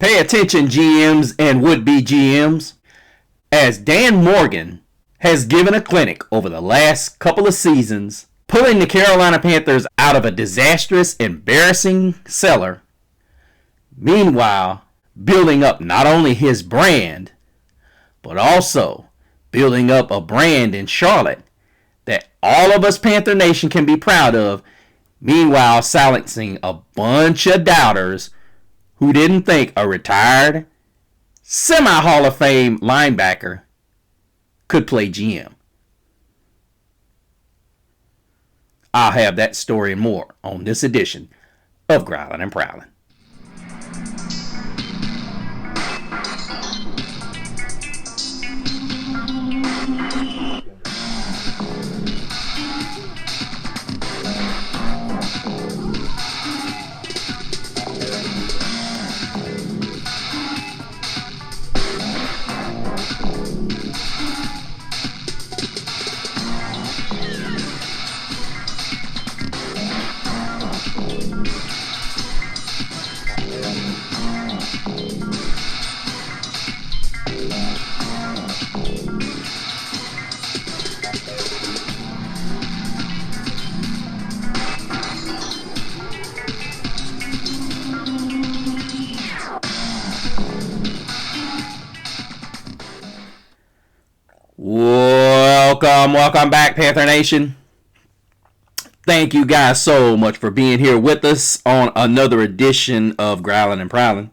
Pay attention, GMs and would-be GMs, as Dan Morgan has given a clinic over the last couple of seasons, pulling the Carolina Panthers out of a disastrous, embarrassing cellar. Meanwhile, building up not only his brand, but also building up a brand in Charlotte that all of us Panther Nation can be proud of. Meanwhile, silencing a bunch of doubters who didn't think a retired, semi-Hall of Fame linebacker could play GM. I'll have that story and more on this edition of Growlin' and Prowlin'. Welcome back, Panther Nation. Thank you guys so much for being here with us on another edition of Growlin' and Prowlin'.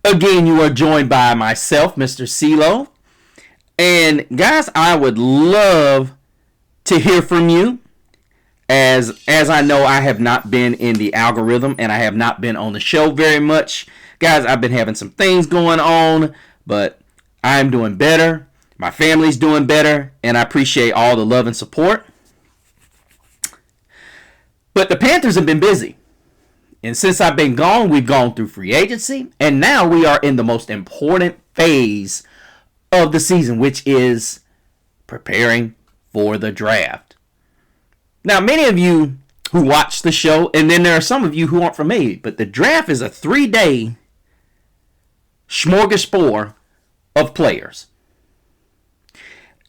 Again, you are joined by myself, Mr. CeeLo. And guys, I would love to hear from you. As I know, I have not been in the algorithm and I have not been on the show very much. Guys, I've been having some things going on, but I'm doing better. My family's doing better, and I appreciate all the love and support. But the Panthers have been busy. And since I've been gone, we've gone through free agency, and now we are in the most important phase of the season, which is preparing for the draft. Now, many of you who watch the show, and then there are some of you who aren't familiar, but the draft is a 3-day smorgasbord of players,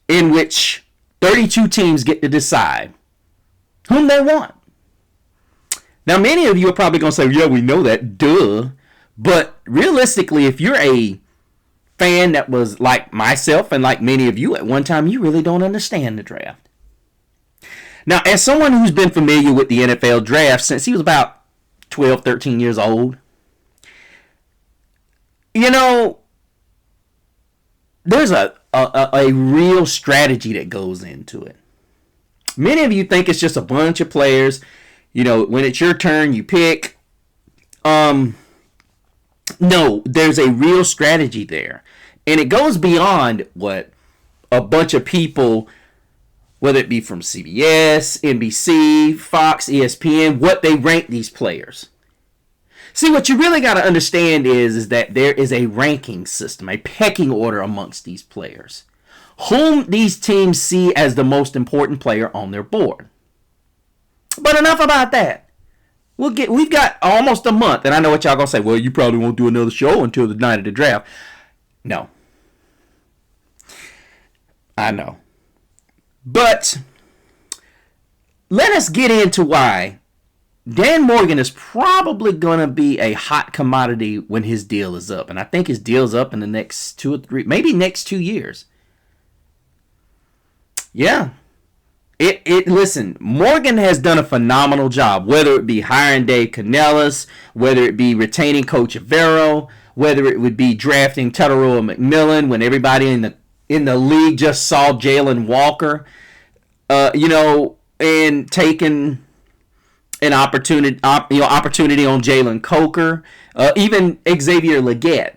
in which 32 teams get to decide whom they want. Now, many of you are probably going to say, yeah, we know that, duh. But realistically, if you're a fan that was like myself and like many of you at one time, you really don't understand the draft. Now, as someone who's been familiar with the NFL draft since he was about 12, 13 years old, you know, there's a real strategy that goes into it. Many of you think it's just a bunch of players. You know, when it's your turn, you pick. No, there's a real strategy there. And it goes beyond what a bunch of people, whether it be from CBS, NBC, Fox, ESPN, what they rank these players. See, what you really got to understand is that there is a ranking system, a pecking order amongst these players, whom these teams see as the most important player on their board. But enough about that. We've got almost a month, and I know what y'all gonna say. Well, you probably won't do another show until the night of the draft. No, I know, but let us get into why Dan Morgan is probably going to be a hot commodity when his deal is up. And I think his deal's up in the next 2 or 3, maybe next 2 years. Yeah. Listen, Morgan has done a phenomenal job, whether it be hiring Dave Canellis, whether it be retaining Coach Avero, whether it would be drafting Tetairoa McMillan when everybody in the league just saw Jalen Walker, and taking an opportunity on Jalen Coker, even Xavier Legette.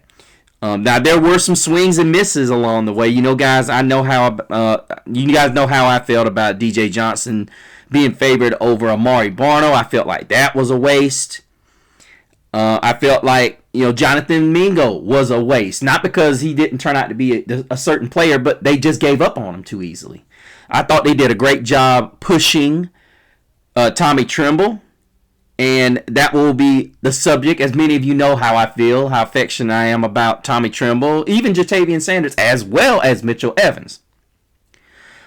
Now there were some swings and misses along the way. You know, guys, you guys know how I felt about DJ Johnson being favored over Amari Barno. I felt like that was a waste. I felt like, Jonathan Mingo was a waste. Not because he didn't turn out to be a certain player, but they just gave up on him too easily. I thought they did a great job pushing Tommy Tremble And that will be the subject, as many of you know how I feel, how affectionate I am about Tommy Tremble, even Jatavian Sanders, as well as Mitchell Evans.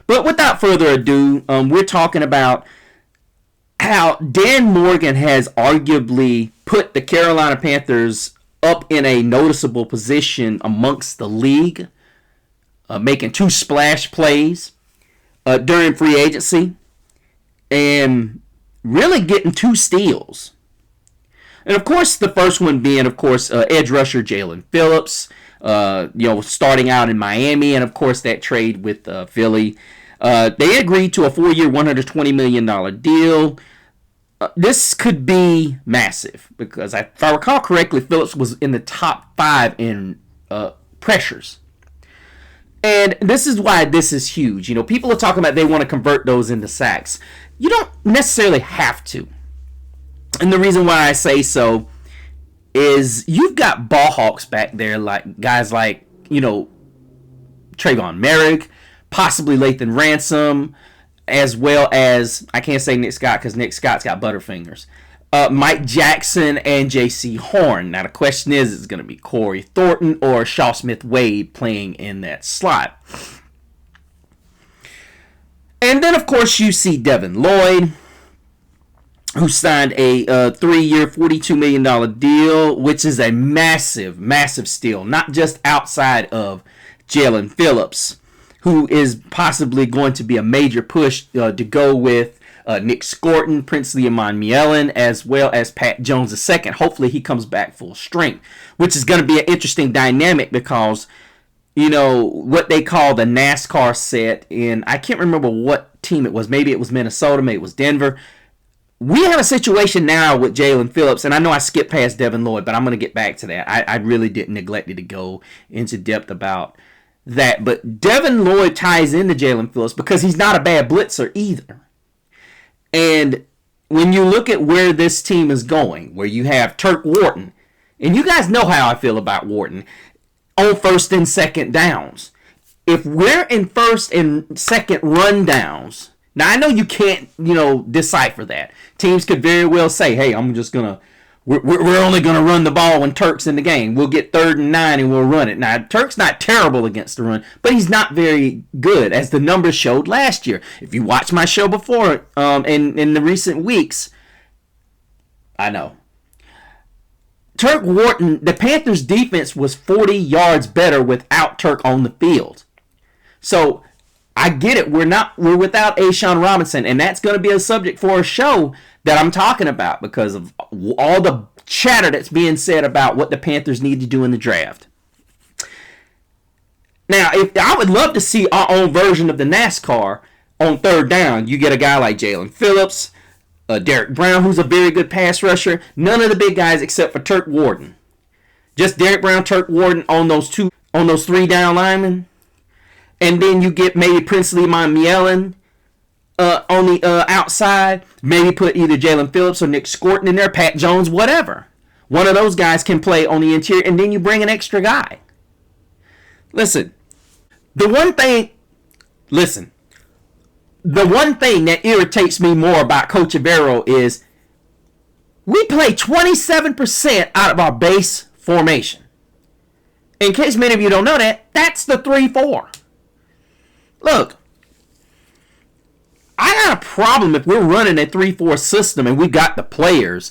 But without further ado, we're talking about how Dan Morgan has arguably put the Carolina Panthers up in a noticeable position amongst the league, making 2 splash plays during free agency, and really getting 2 steals. And of course, the first one being, of course, edge rusher Jaelan Phillips, starting out in Miami, and of course that trade with Philly. They agreed to a 4-year, $120 million deal. This could be massive because, if I recall correctly, Phillips was in the top 5 in pressures. And this is why this is huge. People are talking about they want to convert those into sacks. You don't necessarily have to. And the reason why I say so is you've got ball hawks back there, like guys like, Trayvon Merrick, possibly Lathan Ransom, as well as, I can't say Nick Scott because Nick Scott's got butterfingers, Mike Jackson and J.C. Horn. Now the question is it going to be Corey Thornton or Shaw Smith-Wade playing in that slot? And then, of course, you see Devin Lloyd, who signed a 3-year, $42 million deal, which is a massive, massive steal, not just outside of Jaelan Phillips, who is possibly going to be a major push to go with Nick Scorton, Princely Iman-Mielon, as well as Pat Jones II. Hopefully he comes back full strength, which is going to be an interesting dynamic because, what they call the NASCAR set in, I can't remember what team it was. Maybe it was Minnesota, maybe it was Denver. We have a situation now with Jaelan Phillips, and I know I skipped past Devin Lloyd, but I'm going to get back to that. I really didn't neglect to go into depth about that. But Devin Lloyd ties into Jaelan Phillips because he's not a bad blitzer either. And when you look at where this team is going, where you have Turk Wharton, and you guys know how I feel about Wharton, on first and second downs. If we're in first and second run downs, now I know you can't, decipher that. Teams could very well say, hey, we're only going to run the ball when Turk's in the game. We'll get 3rd and 9 and we'll run it. Now, Turk's not terrible against the run, but he's not very good, as the numbers showed last year. If you watched my show before, in the recent weeks, I know. Turk Wharton, the Panthers' defense was 40 yards better without Turk on the field. So, I get it. We're without A'Shawn Robinson, and that's going to be a subject for a show that I'm talking about because of all the chatter that's being said about what the Panthers need to do in the draft. Now, I would love to see our own version of the NASCAR on 3rd down. You get a guy like Jaelan Phillips, Derek Brown, who's a very good pass rusher. None of the big guys except for Turk Wharton. Just Derek Brown, Turk Wharton on those 3 down linemen. And then you get maybe Princely Iman-Mielon on the outside. Maybe put either Jaelan Phillips or Nick Scorton in there, Pat Jones, whatever. One of those guys can play on the interior, and then you bring an extra guy. Listen, the one thing that irritates me more about Coach Evero is we play 27% out of our base formation. In case many of you don't know that, that's the 3-4. Look, I got a problem if we're running a 3-4 system and we got the players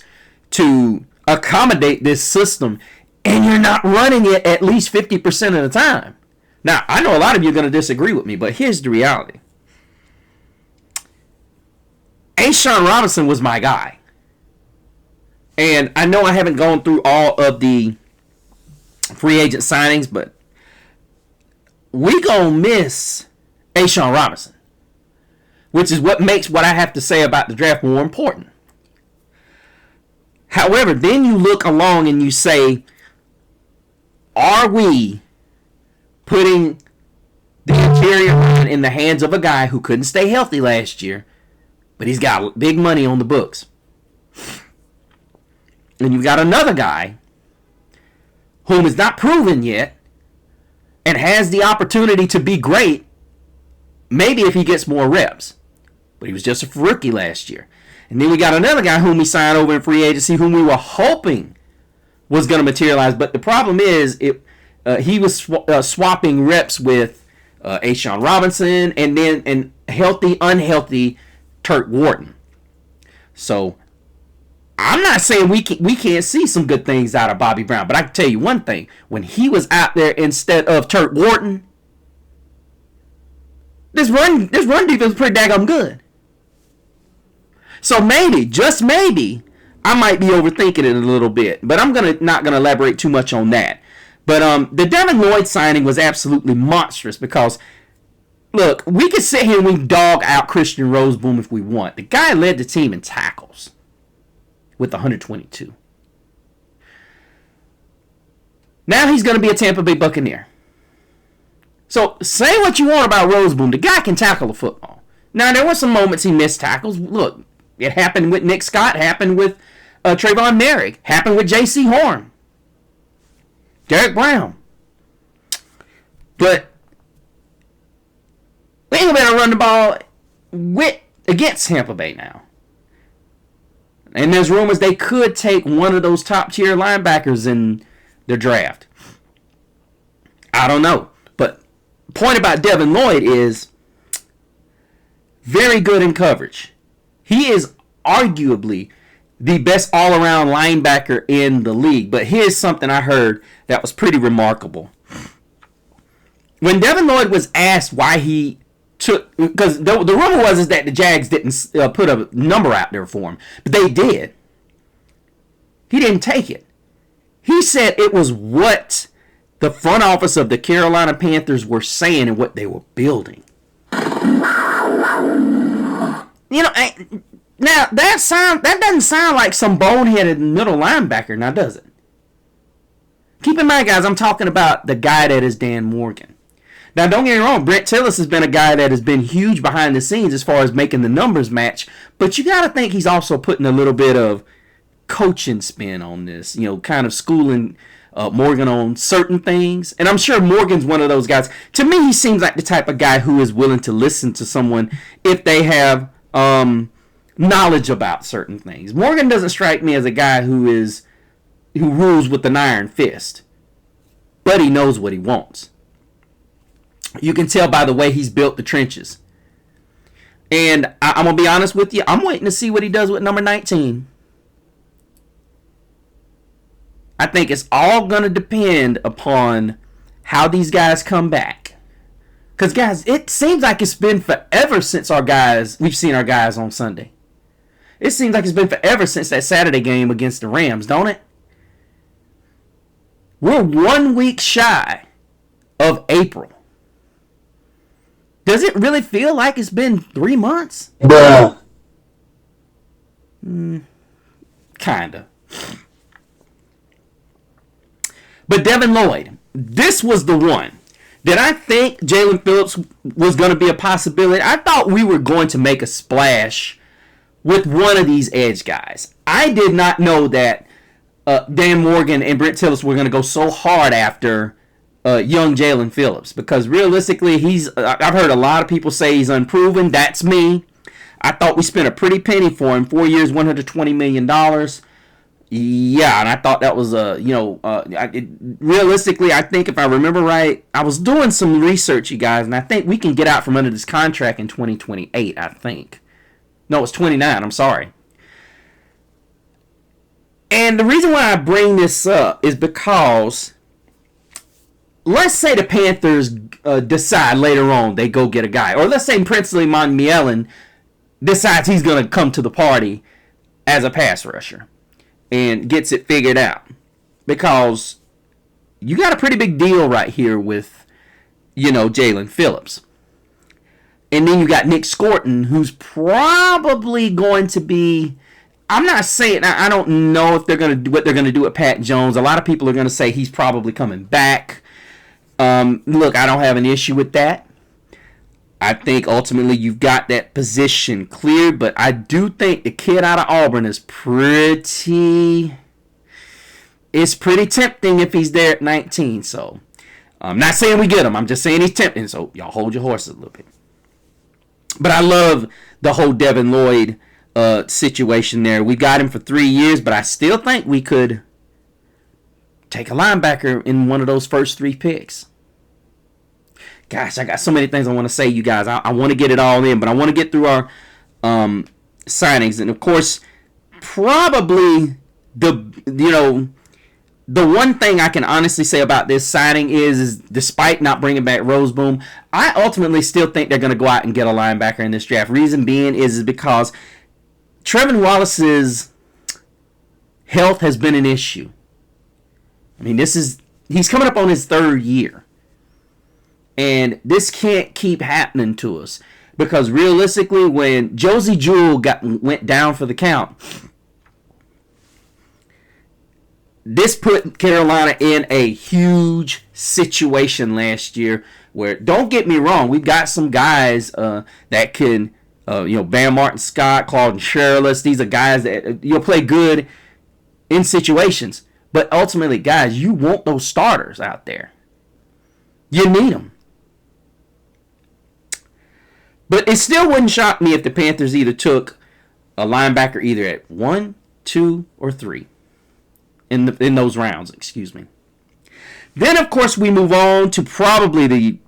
to accommodate this system and you're not running it at least 50% of the time. Now, I know a lot of you are going to disagree with me, but here's the reality. A'Shawn Robinson was my guy. And I know I haven't gone through all of the free agent signings, but we gonna miss A'Shawn Robinson, which is what makes what I have to say about the draft more important. However, then you look along and you say, are we putting the interior line in the hands of a guy who couldn't stay healthy last year, but he's got big money on the books? And you've got another guy whom is not proven yet and has the opportunity to be great, maybe if he gets more reps. But he was just a rookie last year. And then we got another guy whom we signed over in free agency, whom we were hoping was going to materialize. But the problem is, he was swapping reps with A'Shawn Robinson and then an unhealthy Turk Wharton. So I'm not saying we can't see some good things out of Bobby Brown, but I can tell you one thing: when he was out there instead of Turk Wharton, this run defense was pretty daggone good. So maybe, just maybe, I might be overthinking it a little bit, but I'm not gonna elaborate too much on that. But the Devin Lloyd signing was absolutely monstrous because, look, we could sit here and we dog out Christian Roseboom if we want. The guy led the team in tackles with 122. Now he's going to be a Tampa Bay Buccaneer. So say what you want about Roseboom. The guy can tackle the football. Now, there were some moments he missed tackles. Look, it happened with Nick Scott, happened with Trayvon Merrick, happened with J.C. Horn, Derek Brown. But we ain't going to be able to run the ball against Tampa Bay now. And there's rumors they could take one of those top-tier linebackers in the draft. I don't know. But the point about Devin Lloyd is very good in coverage. He is arguably the best all-around linebacker in the league. But here's something I heard that was pretty remarkable. When Devin Lloyd was asked why he took, because the rumor was that the Jags didn't put a number out there for him, but they did. He didn't take it. He said it was what the front office of the Carolina Panthers were saying and what they were building. You know, now that doesn't sound like some boneheaded middle linebacker, now does it? Keep in mind, guys, I'm talking about the guy that is Dan Morgan. Now, don't get me wrong, Brent Tillis has been a guy that has been huge behind the scenes as far as making the numbers match, but you got to think he's also putting a little bit of coaching spin on this, you know, kind of schooling Morgan on certain things. And I'm sure Morgan's one of those guys. To me, he seems like the type of guy who is willing to listen to someone if they have knowledge about certain things. Morgan doesn't strike me as a guy who rules with an iron fist, but he knows what he wants. You can tell by the way he's built the trenches. And I'm going to be honest with you, I'm waiting to see what he does with number 19. I think it's all going to depend upon how these guys come back. Because, guys, it seems like it's been forever since we've seen our guys on Sunday. It seems like it's been forever since that Saturday game against the Rams, don't it? We're 1 week shy of April. Does it really feel like it's been 3 months? Bruh. Kinda. But Devin Lloyd, this was the one. Did I think Jaelan Phillips was going to be a possibility? I thought we were going to make a splash with one of these edge guys. I did not know that Dan Morgan and Brent Tillis were going to go so hard after young Jaelan Phillips, because realistically, I've heard a lot of people say he's unproven. That's me. I thought we spent a pretty penny for him. 4 years, $120 million. Yeah, and I thought that was realistically, I think if I remember right, I was doing some research, you guys, and I think we can get out from under this contract in 2028, I think. No, it's 29, I'm sorry. And the reason why I bring this up is because let's say the Panthers decide later on they go get a guy. Or let's say Princely Monmielen decides he's going to come to the party as a pass rusher and gets it figured out. Because you got a pretty big deal right here with, Jaelan Phillips. And then you got Nick Scorton, who's probably going to be... I'm not saying... I don't know if they're going to do what they're going to do with Pat Jones. A lot of people are going to say he's probably coming back. Look, I don't have an issue with that. I think ultimately you've got that position cleared, but I do think the kid out of Auburn is pretty... It's pretty tempting if he's there at 19, so... I'm not saying we get him. I'm just saying he's tempting, so y'all hold your horses a little bit. But I love the whole Devin Lloyd situation there. We got him for 3 years, but I still think we could take a linebacker in one of those first 3 picks. Gosh, I got so many things I want to say, you guys. I want to get it all in, but I want to get through our signings. And, of course, probably the one thing I can honestly say about this signing is despite not bringing back Roseboom, I ultimately still think they're going to go out and get a linebacker in this draft. Reason being is because Trevin Wallace's health has been an issue. I mean, he's coming up on his 3rd year. And this can't keep happening to us. Because realistically, when Josey Jewell went down for the count, this put Carolina in a huge situation last year where, don't get me wrong, we've got some guys that can, Bam Martin Scott, Claude Sherlis, these are guys that play good in situations. But ultimately, guys, you want those starters out there. You need them. But it still wouldn't shock me if the Panthers either took a linebacker either at 1, 2, or 3 in those rounds. Excuse me. Then, of course, we move on to probably the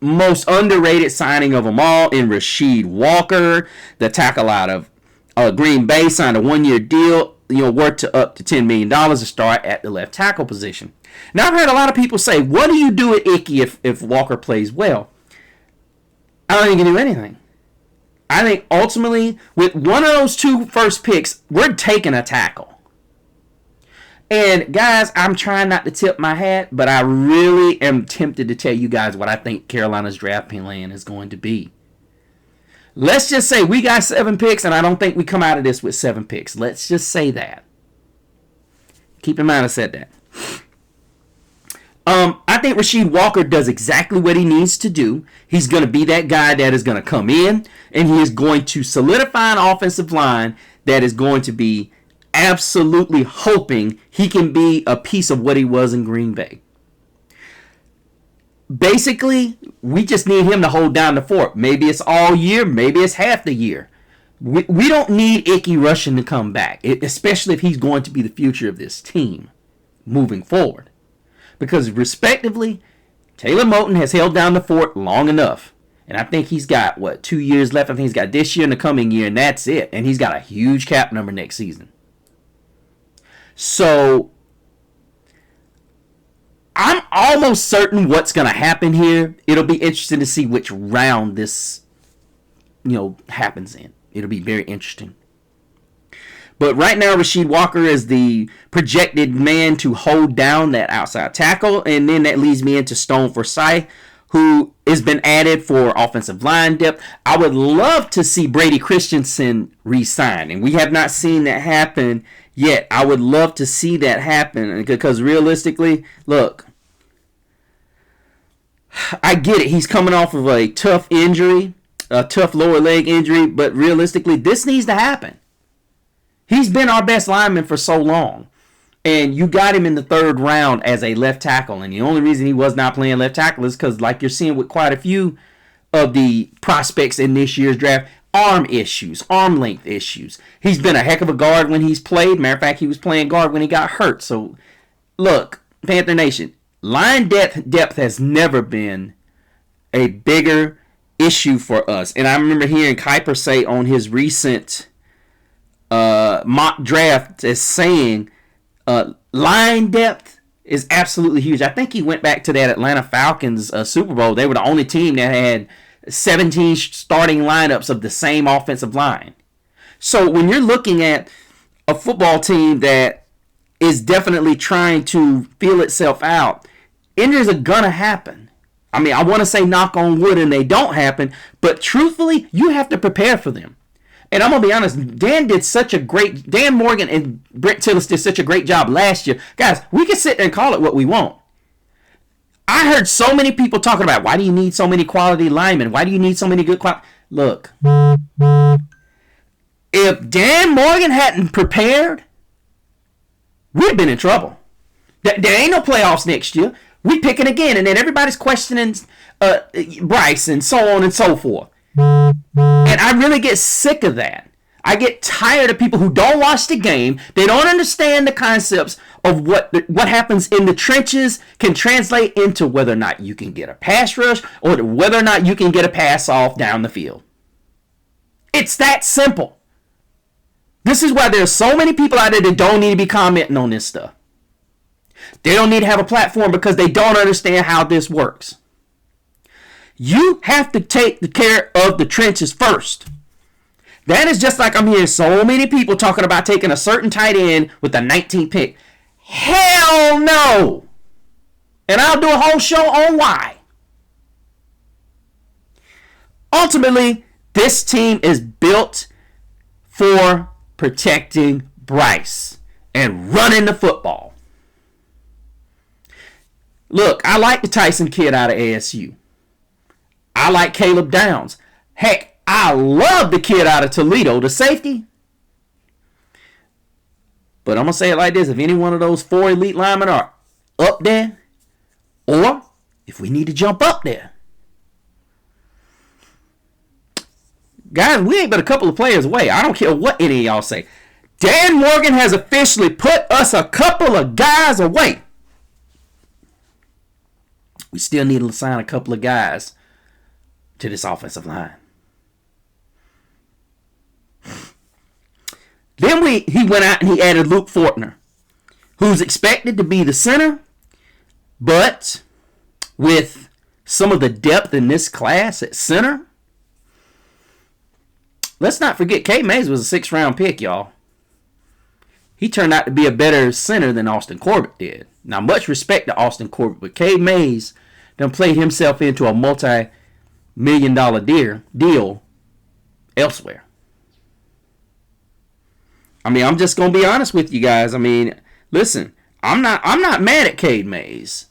most underrated signing of them all in Rasheed Walker, the tackle out of Green Bay, signed a 1-year deal, worth up to $10 million to start at the left tackle position. Now, I've heard a lot of people say, what do you do at Ickey if Walker plays well? I don't think he can do anything. I think ultimately, with one of those 2 first picks, we're taking a tackle. And guys, I'm trying not to tip my hat, but I really am tempted to tell you guys what I think Carolina's draft plan is going to be. Let's just say we got 7 picks, and I don't think we come out of this with 7 picks. Let's just say that. Keep in mind I said that. I think Rasheed Walker does exactly what he needs to do. He's going to be that guy that is going to come in, and he is going to solidify an offensive line that is going to be absolutely hoping he can be a piece of what he was in Green Bay. Basically, we just need him to hold down the fort. Maybe it's all year, maybe it's half the year. We don't need Ickey Rushing to come back, especially if he's going to be the future of this team moving forward. Because respectively, Taylor Moton has held down the fort long enough. And I think he's got, 2 years left? I think he's got this year and the coming year, and that's it. And he's got a huge cap number next season. So, I'm almost certain what's going to happen here. It'll be interesting to see which round this, happens in. It'll be very interesting. But right now, Rasheed Walker is the projected man to hold down that outside tackle. And then that leads me into Stone Forsythe, who has been added for offensive line depth. I would love to see Brady Christensen re-sign. And we have not seen that happen yet. I would love to see that happen. Because realistically, look, I get it. He's coming off of a tough injury, a tough lower leg injury. But realistically, this needs to happen. He's been our best lineman for so long. And you got him in the 3rd round as a left tackle. And the only reason he was not playing left tackle is because, like you're seeing with quite a few of the prospects in this year's draft, arm issues, arm length issues. He's been a heck of a guard when he's played. Matter of fact, he was playing guard when he got hurt. So, look, Panther Nation, line depth has never been a bigger issue for us. And I remember hearing Kuiper say on his recent mock draft as saying line depth is absolutely huge. I think he went back to that Atlanta Falcons Super Bowl. They were the only team that had 17 starting lineups of the same offensive line. So when you're looking at a football team that is definitely trying to feel itself out, injuries are going to happen. I mean, I want to say knock on wood and they don't happen, but truthfully, you have to prepare for them. And I'm going to be honest, Dan Morgan and Brent Tillis did such a great job last year. Guys, we can sit there and call it what we want. I heard so many people talking about, why do you need so many quality linemen? Why do you need so many good quality? Look, if Dan Morgan hadn't prepared, we'd have been in trouble. There ain't no playoffs next year. We picking again, and then everybody's questioning Bryce and so on and so forth. And I really get sick of that. I get tired of people who don't watch the game. They don't understand the concepts of what happens in the trenches can translate into whether or not you can get a pass rush or whether or not you can get a pass off down the field. It's that simple. This is why there's so many people out there that don't need to be commenting on this stuff. They don't need to have a platform because they don't understand how this works. You have to take care of the trenches first. That is just like I'm hearing so many people talking about taking a certain tight end with the 19th pick. Hell no! And I'll do a whole show on why. Ultimately, this team is built for protecting Bryce and running the football. Look, I like the Tyson kid out of ASU. I like Caleb Downs. Heck, I love the kid out of Toledo, the safety. But I'm going to say it like this. If any one of those 4 elite linemen are up there, or if we need to jump up there, guys, we ain't but a couple of players away. I don't care what any of y'all say. Dan Morgan has officially put us a couple of guys away. We still need to sign a couple of guys to this offensive line. Then he went out and he added Luke Fortner, who's expected to be the center, but with some of the depth in this class at center, let's not forget Cade Mays was a 6th round pick, y'all. He turned out to be a better center than Austin Corbett did. Now, much respect to Austin Corbett, but Cade Mays done played himself into a multi-million-dollar deal elsewhere. I mean, I'm just gonna be honest with you guys. I mean, listen, I'm not mad at Cade Mays.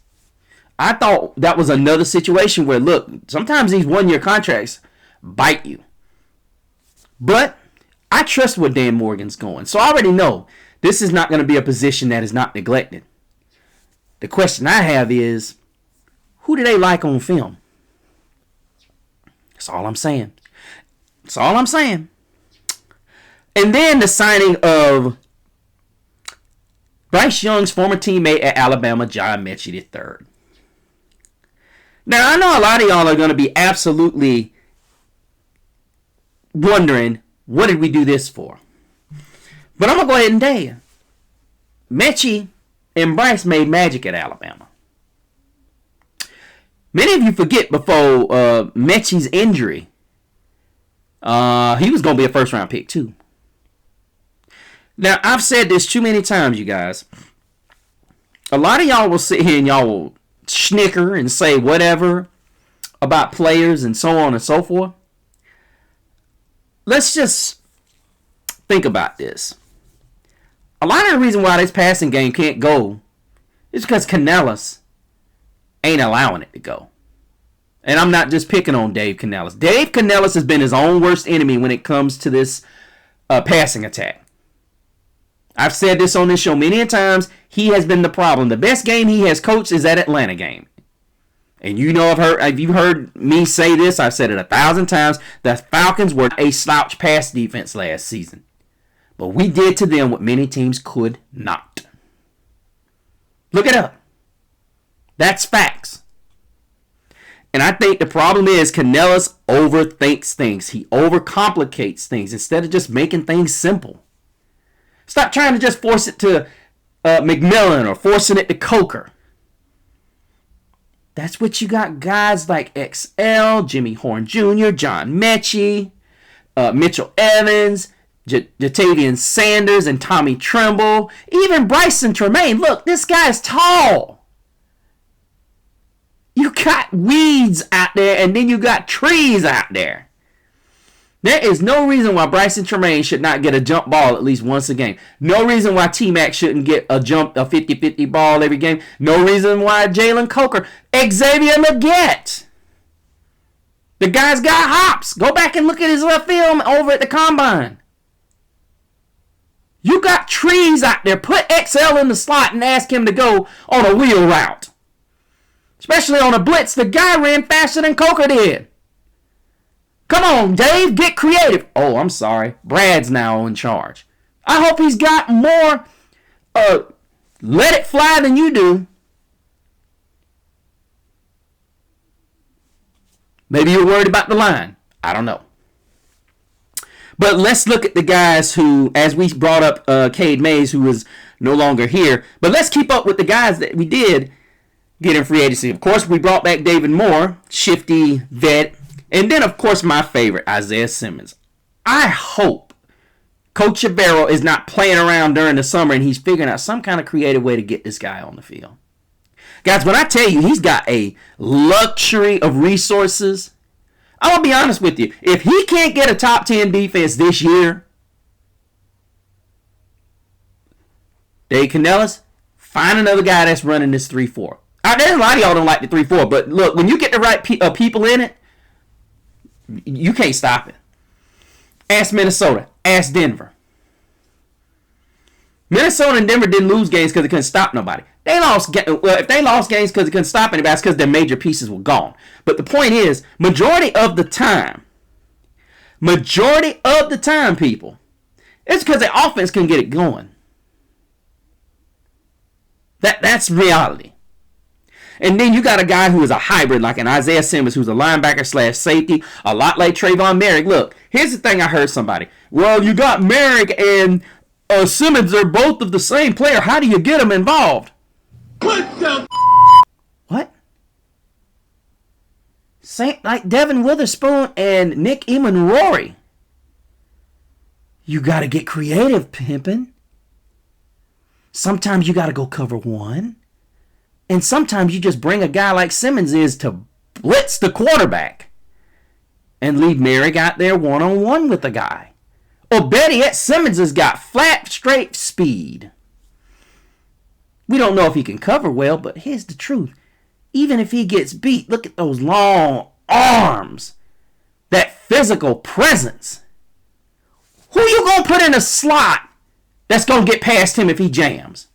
I thought that was another situation where, look, sometimes these 1-year contracts bite you. But I trust where Dan Morgan's going. So I already know this is not going to be a position that is not neglected. The question I have is, who do they like on film? That's all I'm saying. That's all I'm saying. And then the signing of Bryce Young's former teammate at Alabama, John Mechie III. Now, I know a lot of y'all are going to be absolutely wondering, what did we do this for? But I'm going to go ahead and tell you. Mechie and Bryce made magic at Alabama. Many of you forget before Mechie's injury, he was going to be a 1st round pick too. Now, I've said this too many times, you guys. A lot of y'all will sit here and y'all will snicker and say whatever about players and so on and so forth. Let's just think about this. A lot of the reason why this passing game can't go is because Canellis ain't allowing it to go. And I'm not just picking on Dave Canellis. Dave Canellis has been his own worst enemy when it comes to this passing attack. I've said this on this show many times. He has been the problem. The best game he has coached is that Atlanta game. And you know, if you've heard me say this, I've said it 1,000 times. The Falcons were a slouch pass defense last season. But we did to them what many teams could not. Look it up. That's facts. And I think the problem is Canellis overthinks things. He overcomplicates things instead of just making things simple. Stop trying to just force it to McMillan or forcing it to Coker. That's what you got guys like XL, Jimmy Horn Jr., John Mechie, Mitchell Evans, Jatavian Sanders, and Tommy Tremble. Even Bryson Tremaine. Look, this guy's tall. You got weeds out there, and then you got trees out there. There is no reason why Bryson Tremaine should not get a jump ball at least once a game. No reason why T-Mac shouldn't get a 50-50 ball every game. No reason why Jalen Coker, Xavier Legette. The guy's got hops. Go back and look at his film over at the Combine. You got trees out there. Put XL in the slot and ask him to go on a wheel route. Especially on a blitz. The guy ran faster than Coker did. Come on, Dave, get creative. Oh, I'm sorry. Brad's now in charge. I hope he's got more let it fly than you do. Maybe you're worried about the line. I don't know. But let's look at the guys who, as we brought up Cade Mays, who is no longer here. But let's keep up with the guys that we did get in free agency. Of course, we brought back David Moore, shifty vet. And then, of course, my favorite, Isaiah Simmons. I hope Coach Evero is not playing around during the summer and he's figuring out some kind of creative way to get this guy on the field. Guys, when I tell you he's got a luxury of resources, I'm going to be honest with you. If he can't get a top 10 defense this year, Dave Canellis, find another guy that's running this 3-4. There's a lot of y'all don't like the 3-4, but look, when you get the right people in it, you can't stop it. Ask Minnesota. Ask Denver. Minnesota and Denver didn't lose games because they couldn't stop nobody. If they lost games because they couldn't stop anybody, it's because their major pieces were gone. But the point is, majority of the time, people, it's because their offense couldn't get it going. That's reality. And then you got a guy who is a hybrid, like an Isaiah Simmons, who's a linebacker / safety, a lot like Trayvon Merrick. Look, here's the thing I heard somebody. Well, you got Merrick and Simmons, they're both of the same player. How do you get them involved? What? Same like Devin Witherspoon and Nick Emanwori. You got to get creative, pimpin'. Sometimes you got to go cover one. And sometimes you just bring a guy like Simmons is to blitz the quarterback and leave Merrick out there one-on-one with the guy. Or better yet, Simmons has got flat, straight speed. We don't know if he can cover well, but here's the truth. Even if he gets beat, look at those long arms. That physical presence. Who you going to put in a slot that's going to get past him if he jams?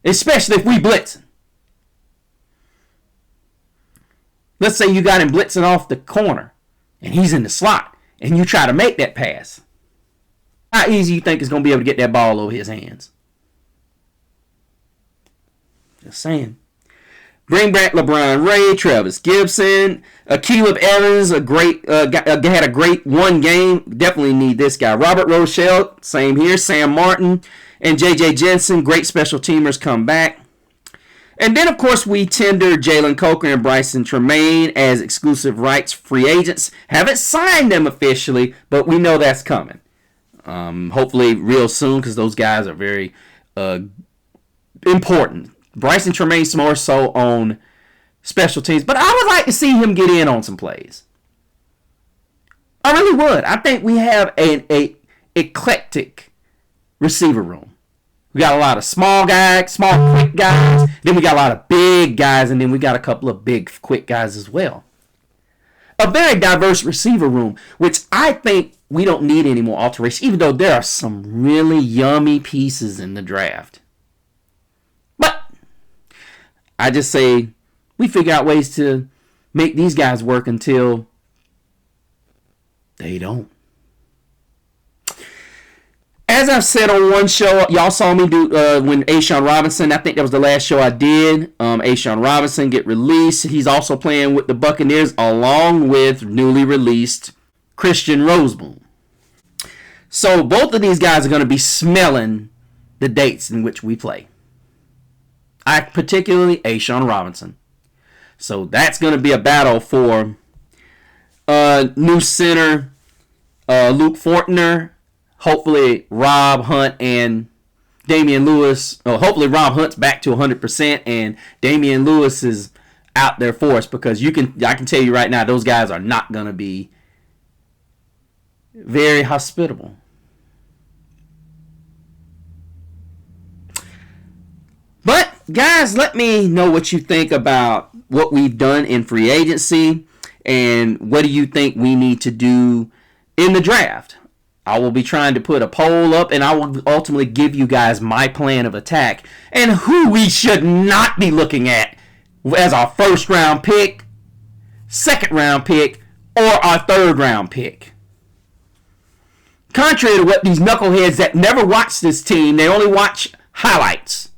Especially if we blitzing. Let's say you got him blitzing off the corner and he's in the slot and you try to make that pass. How easy you think it's going to be able to get that ball over his hands? Just saying. Bring back LeBron Ray, Travis Gibson, Caleb Evans, had a great one game. Definitely need this guy. Robert Rochelle, same here. Sam Martin and J.J. Jensen, great special teamers come back. And then, of course, we tendered Jalen Coker and Bryson Tremaine as exclusive rights free agents. Haven't signed them officially, but we know that's coming. Hopefully real soon because those guys are very important. Bryson Tremaine's more so on special teams, but I would like to see him get in on some plays. I really would. I think we have an eclectic receiver room. We got a lot of small guys, small, quick guys. Then we got a lot of big guys, and then we got a couple of big, quick guys as well. A very diverse receiver room, which I think we don't need any more alteration, even though there are some really yummy pieces in the draft. But I just say we figure out ways to make these guys work until they don't. As I've said on one show, y'all saw me do when A'Shawn Robinson, I think that was the last show I did. A'Shawn Robinson get released. He's also playing with the Buccaneers along with newly released Christian Rozeboom. So both of these guys are going to be smelling the dates in which we play. Particularly A'Shawn Robinson. So that's going to be a battle for new center Luke Fortner. Hopefully Rob Hunt and Damian Lewis. Hopefully Rob Hunt's back to 100% and Damian Lewis is out there for us because I can tell you right now those guys are not going to be very hospitable. But guys, let me know what you think about what we've done in free agency and what do you think we need to do in the draft. I will be trying to put a poll up and I will ultimately give you guys my plan of attack and who we should not be looking at as our first round pick, second round pick, or our third round pick. Contrary to what these knuckleheads that never watch this team, they only watch highlights.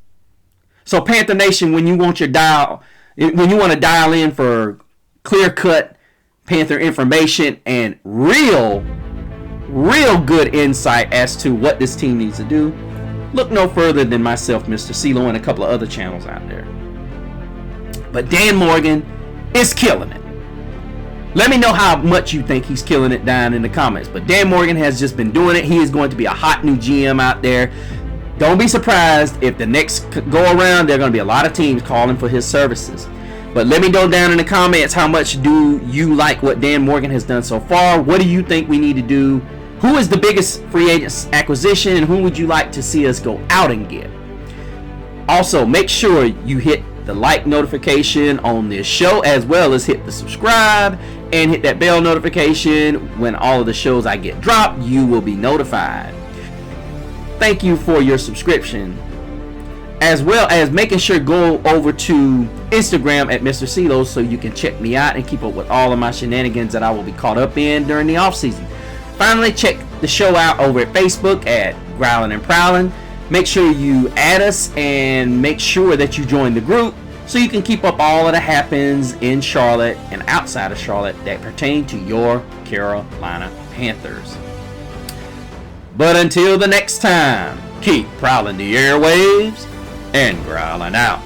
So Panther Nation, when you want to dial in for clear-cut Panther information and real good insight as to what this team needs to do, look no further than myself, Mr. CeeLo, and a couple of other channels out there. But Dan Morgan is killing it. Let me know how much you think he's killing it down in the comments. But Dan Morgan has just been doing it. He is going to be a hot new GM out there. Don't be surprised if the next go around, there are going to be a lot of teams calling for his services. But let me know down in the comments, how much do you like what Dan Morgan has done so far? What do you think we need to do? Who is the biggest free agent acquisition, and who would you like to see us go out and get? Also, make sure you hit the like notification on this show, as well as hit the subscribe and hit that bell notification. When all of the shows I get dropped, you will be notified. Thank you for your subscription, as well as making sure go over to Instagram at Mr. CeeLo so you can check me out and keep up with all of my shenanigans that I will be caught up in during the off season. Finally, check the show out over at Facebook at Growlin' and Prowlin'. Make sure you add us and make sure that you join the group so you can keep up all of the happens in Charlotte and outside of Charlotte that pertain to your Carolina Panthers. But until the next time, keep prowling the airwaves and growling out.